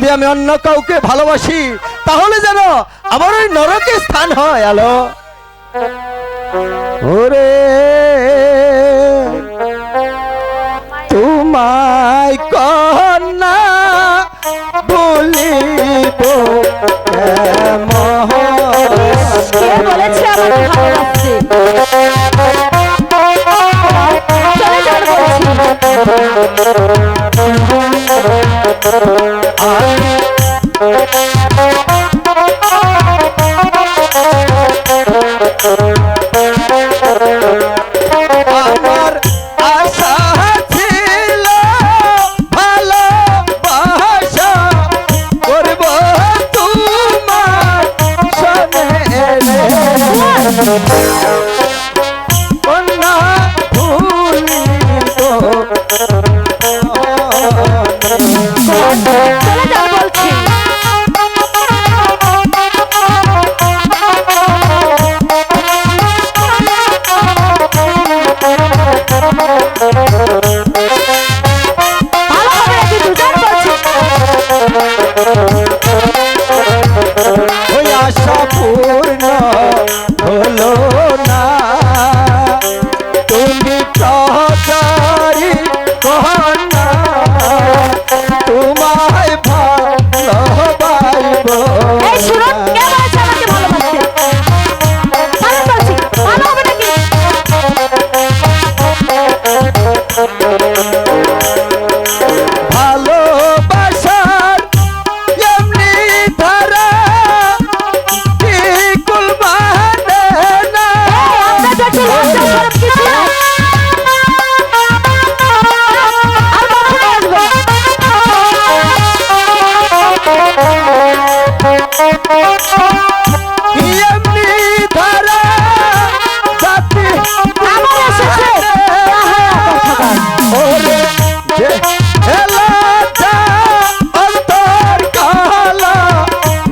যদি আমি অন্য কাউকে ভালোবাসি তাহলে যেন আমার ওই নরকে স্থান হয়। আলো ওরে তোমায় কন্যা বলিব কে বলেছে আমাকে ভালোবাসছে? চলে যান আমার আশা ছিল ভালোবাসা করব তোমার সনে কন্যা ভুলিব চলে যান বলছি। ভালো হবে নাকি দুজন বলছি? ওই আশা পূর্ণ হলো না তুমি প্রহচারী কন্যা তোমায় ভালোবাসব এই শুনুন, কে বলেছে আমাকে ভালোবাসতে? কারণ বলছি, ভালো হবে নাকি? ভালোবাসার এমনি ধারা কি কুল মানে না আপনার কাছে লজ্জা শরম কিছু নেই? আর কখনো আসবো এমনি ধারা জাতি আমার এসেছে ওরে যে এলাকা অন্তর কালা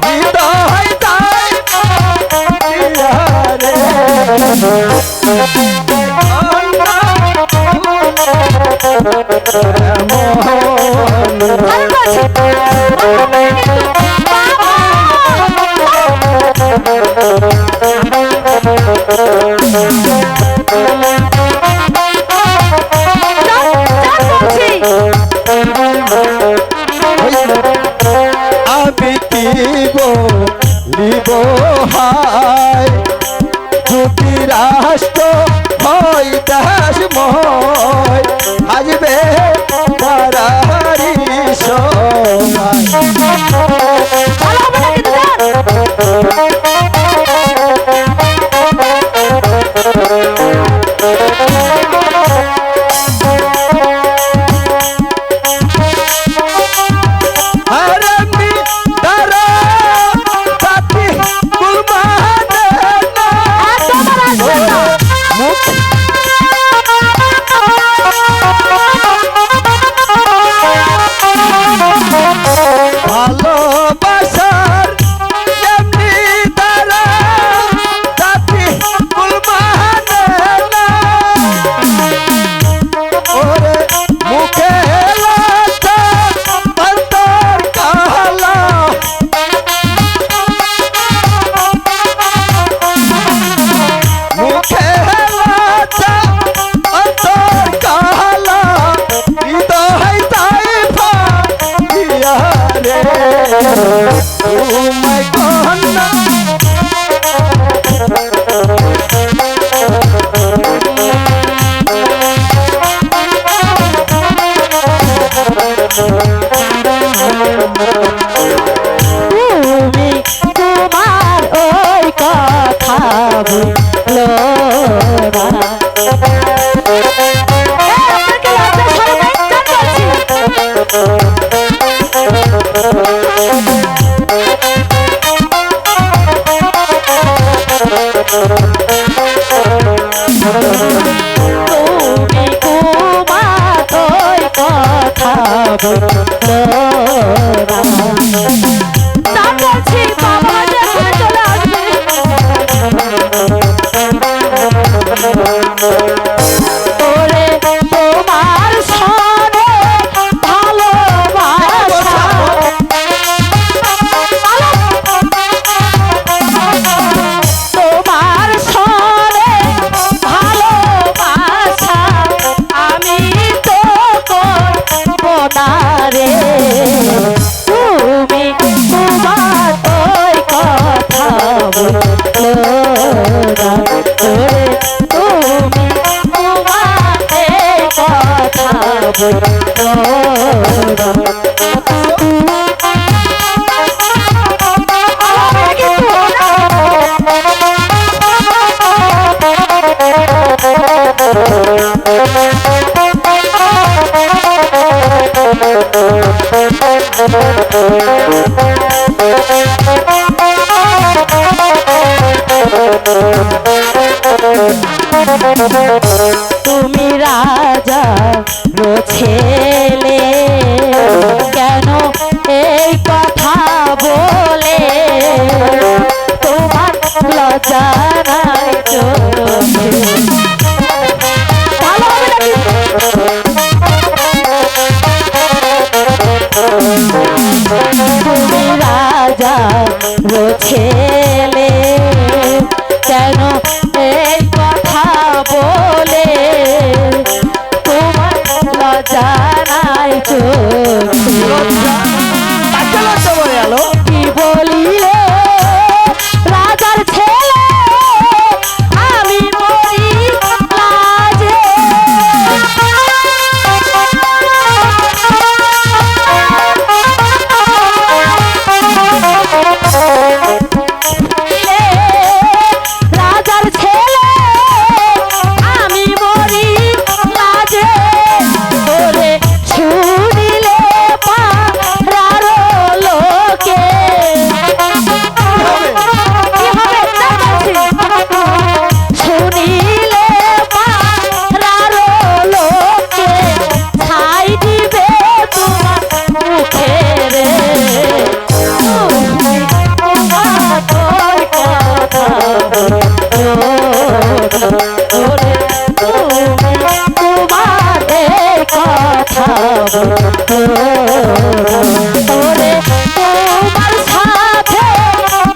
হৃদয় যায় রে কারণ বলছি, আমি কি বলিব হায় যদি রাষ্ট্র হয় দাসময় আসবে তারারি সময় ভালো হবে নাকি দুজন? আর আমি তারা জাতি কুল মানে না একদম আর আসবেন না। মুখ ভালোবাসার এমনি তারা জাতি কুল মানে না ওরে মুখে লজ্জা অন্তর কালা মুখে লজ্জা অন্তর কালা হৃদয় যায় ভাইয়া রে তোমায় কন্যা তুমি তোমার ওই কথা বলো না। আপনাকে লজ্জা শরম নেই? জান বলছি। তুমি তোমার ওই কথা বলো না। জান বলছি, বাবা যে এখানে চলে আসবে। ওরে তোমার সনে ভালোবাসা তুমি রাজা ছেলে কেন এই কথা বলে তোমার লজ্জা নাই চোখে? ভালো হবে নাকি? তুমি রাজা ছেলে কেন এই কথা বলে তোমার লজ্জা নাই চোখে? কাকে লজ্জা বলে আলো? কি বলিলে রাজার ছেলে আমি মরি লাজে। রাজার ছেলে আমি মরি লাজে তোরে শুনিলে পাড়ার লোকে কি হবে শুনিলে পাড়ার লোকে ছাই দিবে তোমার মুখে রে। ওরে তোমার সাথে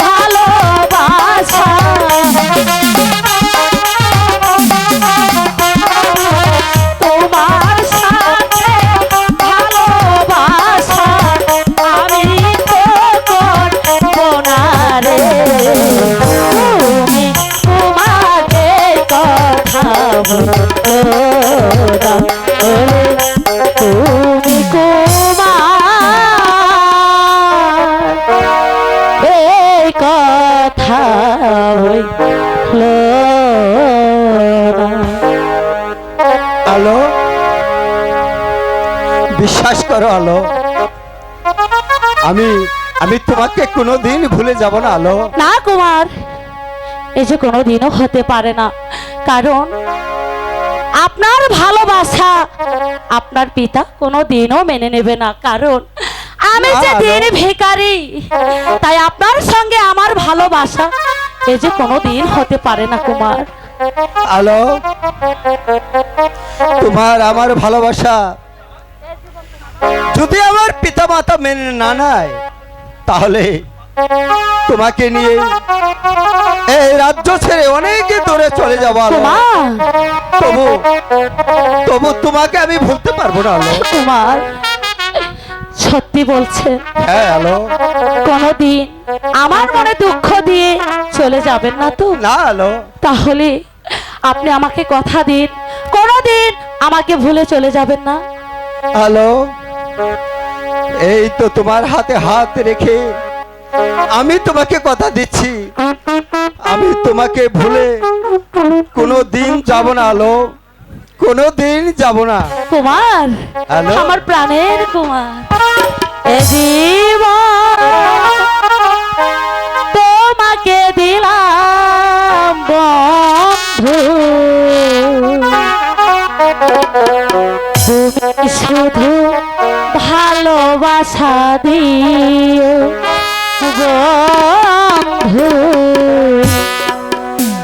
ভালোবাসা তোমার সাথে ভালোবাসা আমি তো করব না রে। তুমি তোমাকে কথা বলো না ওরে তুমি কুমার এই কথা হইল না। আলো, বিশ্বাস করো আলো, আমি আমি তোমাকে কোনোদিন ভুলে যাব না আলো। না কুমার, এই যে কোনোদিনও হতে পারে না, কারণ আপনার ভালোবাসা আপনার পিতা কোনোদিনও মেনে নেবে না, কারণ আমি যে দিন ভিখারি, তাই আপনার সঙ্গে আমার ভালোবাসা এই যে কোনোদিন হতে পারে না কুমার। আলো, তোমার আমার ভালোবাসা যদি আমার পিতা মাতা মেনে না নেয়, তাহলে তোমাকে নিয়ে এই রাজ্য ছেড়ে অনেক দূরে চলে যাবো আলো। কুমার, তবু তবু তোমাকে আমি ভুলতে পারবো না আলো। কুমার সত্যি বলছেন? হ্যাঁ আলো। কোনোদিন আমার মনে দুঃখ দিয়ে চলে যাবেন না তো? না আলো। তাহলে আপনি আমাকে কথা দিন, কোনোদিন আমাকে ভুলে চলে যাবেন না। আলো, এই তো তোমার হাতে হাত রেখে আমি তোমাকে কথা দিচ্ছি, আমি তোমাকে ভুলে কোনো দিন যাব না আলো, কোনো দিন যাব না। কুমার, হ্যালো? আমার প্রাণের কুমার, এ জীবন তোমাকে দিলাম বন্ধু, তুমি শুধু ভালোবাসা দিও বন্ধু,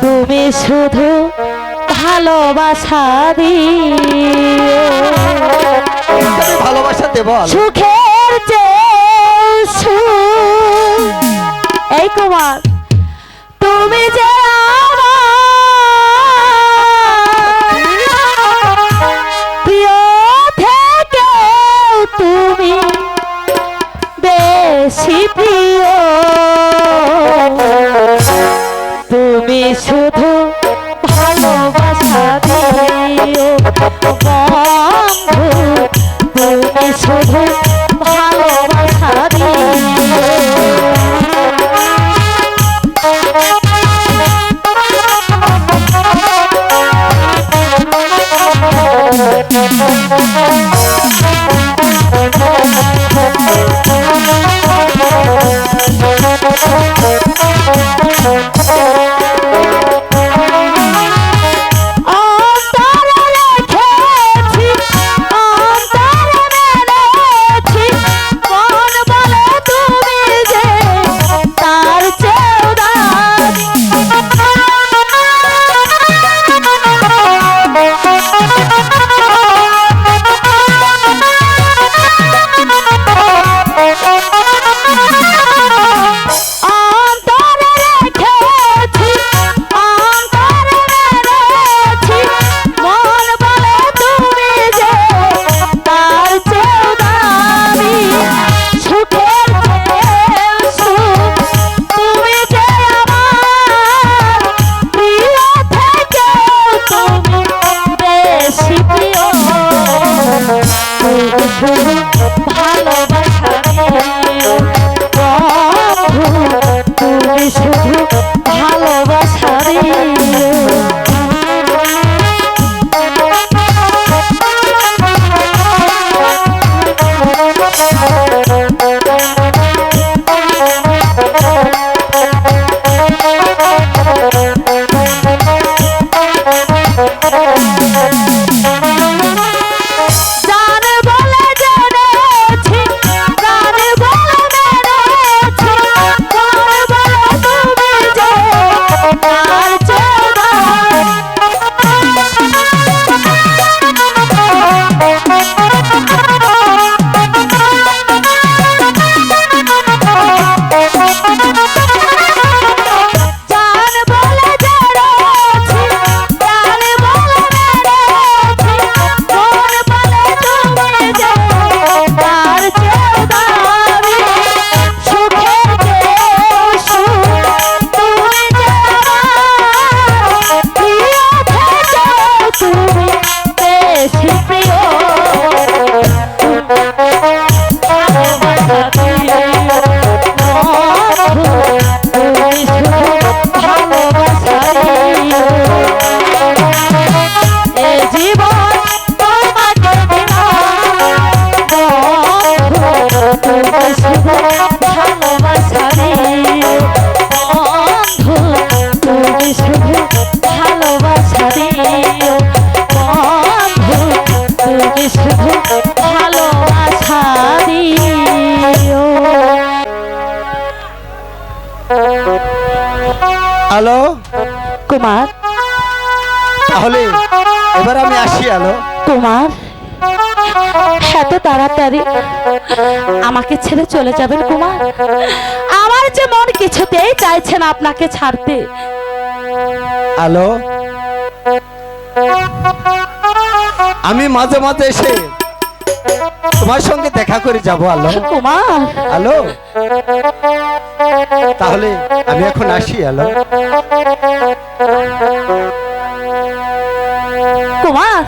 তুমি শুধু ভালোবাসা দিও। আমি ভালোবাসা দেবো আলো। সুখের চেয়ে সুখ, এই কুমার তুমি যে প্রিয় থেকে তুমি বেশি প্রিয়, তুমি শুধু ভালোবাসা দিও বন্ধু, শুধু ভালোবাসা দিও বন্ধু তুমি শুধু ভালোবাসা দিও হ্যালো কুমার তাহলে এবার আমি আসি। হ্যালো কুমার এত তাড়াতাড়ি আমাকে ছেড়ে চলে যাবেন কুমার? আমার যে মন কিছুতেই চাইছে না আপনাকে ছাড়তে। হ্যালো আমি মাঝে মাঝে এসে তোমার সঙ্গে দেখা করে যাবো। হ্যালো কুমার হ্যালো তাহলে আমি এখন আসি। হ্যালো কুমার